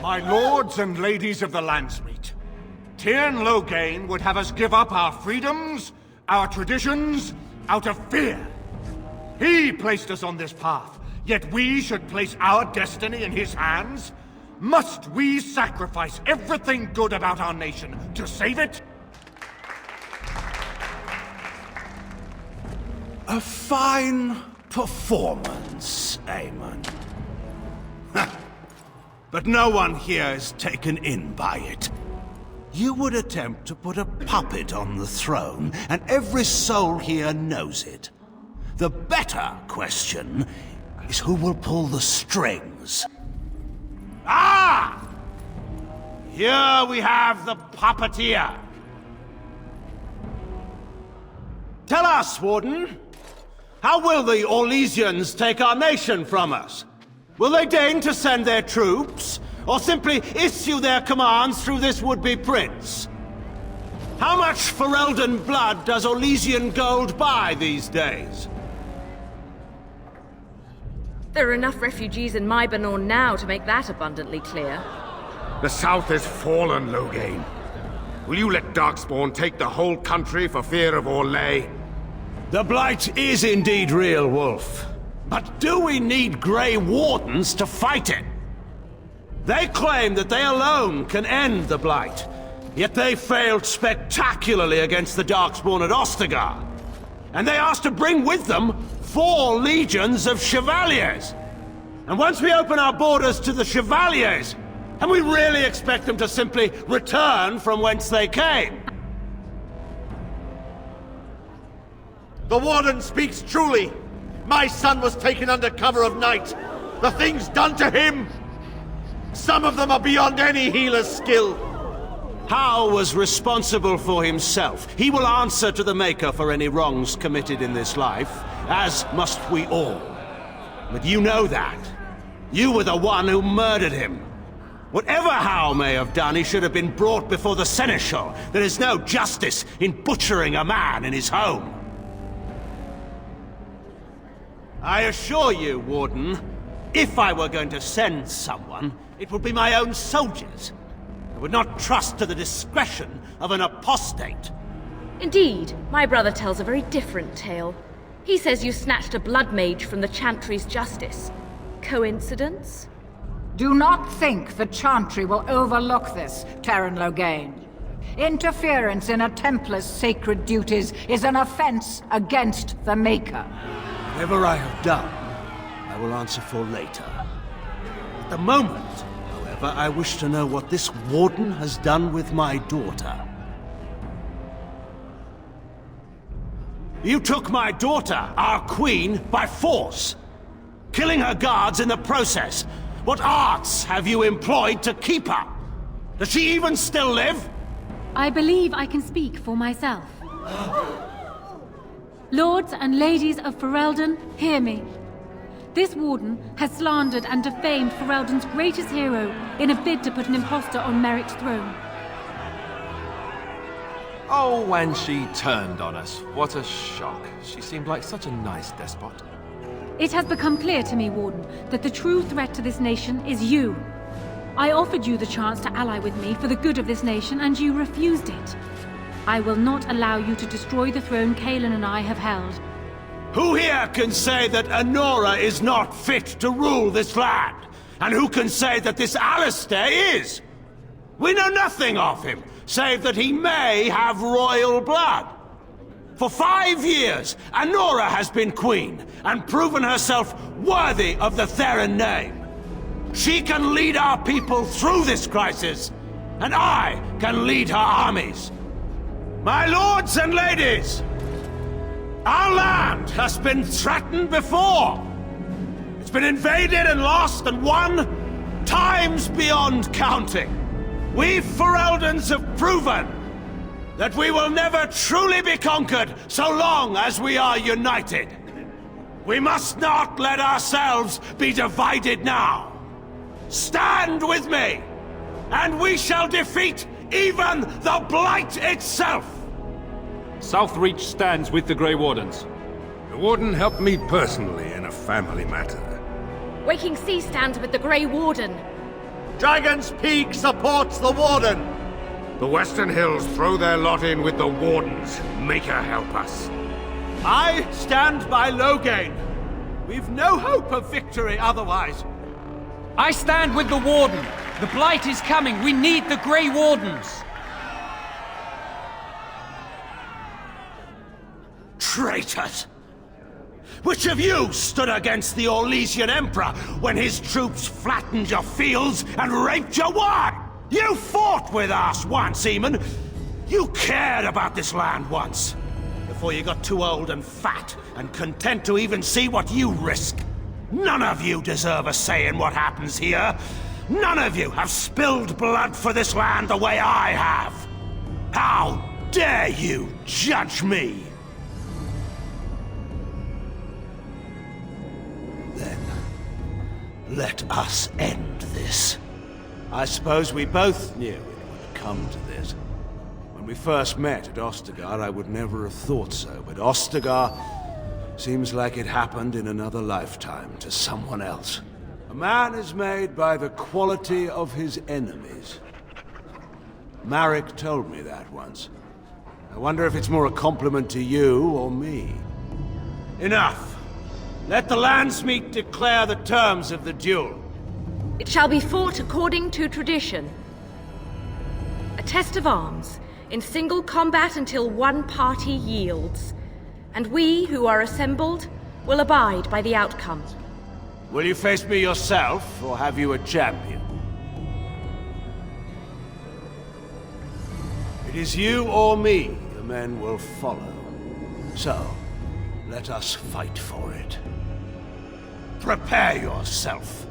My lords and ladies of the Landsmeet, Tyrn Logain would have us give up our freedoms, our traditions, out of fear. He placed us on this path, yet we should place our destiny in his hands? Must we sacrifice everything good about our nation to save it? A fine performance, Aemon. But no one here is taken in by it. You would attempt to put a puppet on the throne, and every soul here knows it. The better question is who will pull the strings. Ah! Here we have the puppeteer. Tell us, Warden, how will the Orlesians take our nation from us? Will they deign to send their troops, or simply issue their commands through this would-be prince? How much Ferelden blood does Orlesian gold buy these days? There are enough refugees in Mybanor now to make that abundantly clear. The South has fallen, Logain. Will you let Darkspawn take the whole country for fear of Orlais? The Blight is indeed real, Wulff. But do we need Grey Wardens to fight it? They claim that they alone can end the Blight, yet they failed spectacularly against the Darkspawn at Ostagar. And they asked to bring with them 4 legions of Chevaliers. And once we open our borders to the Chevaliers, can we really expect them to simply return from whence they came? The Warden speaks truly. My son was taken under cover of night. The things done to him, some of them are beyond any healer's skill. Howe was responsible for himself. He will answer to the Maker for any wrongs committed in this life, as must we all. But you know that. You were the one who murdered him. Whatever Howe may have done, he should have been brought before the Seneschal. There is no justice in butchering a man in his home. I assure you, Warden, if I were going to send someone, it would be my own soldiers. I would not trust to the discretion of an apostate. Indeed, my brother tells a very different tale. He says you snatched a blood mage from the Chantry's justice. Coincidence? Do not think the Chantry will overlook this, Tavern Logain. Interference in a Templar's sacred duties is an offense against the Maker. Whatever I have done, I will answer for later. At the moment, however, I wish to know what this Warden has done with my daughter. You took my daughter, our queen, by force, killing her guards in the process. What arts have you employed to keep her? Does she even still live? I believe I can speak for myself. Lords and ladies of Ferelden, hear me. This Warden has slandered and defamed Ferelden's greatest hero in a bid to put an impostor on Merrick's throne. Oh, when she turned on us, what a shock. She seemed like such a nice despot. It has become clear to me, Warden, that the true threat to this nation is you. I offered you the chance to ally with me for the good of this nation, and you refused it. I will not allow you to destroy the throne Cailan and I have held. Who here can say that Anora is not fit to rule this land? And who can say that this Alistair is? We know nothing of him, save that he may have royal blood. For 5 years, Anora has been queen, and proven herself worthy of the Theron name. She can lead our people through this crisis, and I can lead her armies. My lords and ladies, our land has been threatened before. It's been invaded and lost and won times beyond counting. We Fereldans have proven that we will never truly be conquered so long as we are united. We must not let ourselves be divided now. Stand with me, and we shall defeat even the Blight itself! Southreach stands with the Grey Wardens. The Warden helped me personally in a family matter. Waking Sea stands with the Grey Warden. Dragon's Peak supports the Warden! The Western Hills throw their lot in with the Wardens. Make her help us. I stand by Logain. We've no hope of victory otherwise. I stand with the Warden. The Blight is coming. We need the Grey Wardens. Traitors! Which of you stood against the Orlesian Emperor when his troops flattened your fields and raped your wine? You fought with us once, Eamon. You cared about this land once. Before you got too old and fat and content to even see what you risk. None of you deserve a say in what happens here. None of you have spilled blood for this land the way I have. How dare you judge me? Then, let us end this. I suppose we both knew it would come to this. When we first met at Ostagar, I would never have thought so, but Ostagar seems like it happened in another lifetime to someone else. A man is made by the quality of his enemies. Marek told me that once. I wonder if it's more a compliment to you or me. Enough! Let the Landsmeet declare the terms of the duel. It shall be fought according to tradition. A test of arms, in single combat until one party yields. And we, who are assembled, will abide by the outcome. Will you face me yourself, or have you a champion? It is you or me the men will follow. So, let us fight for it. Prepare yourself.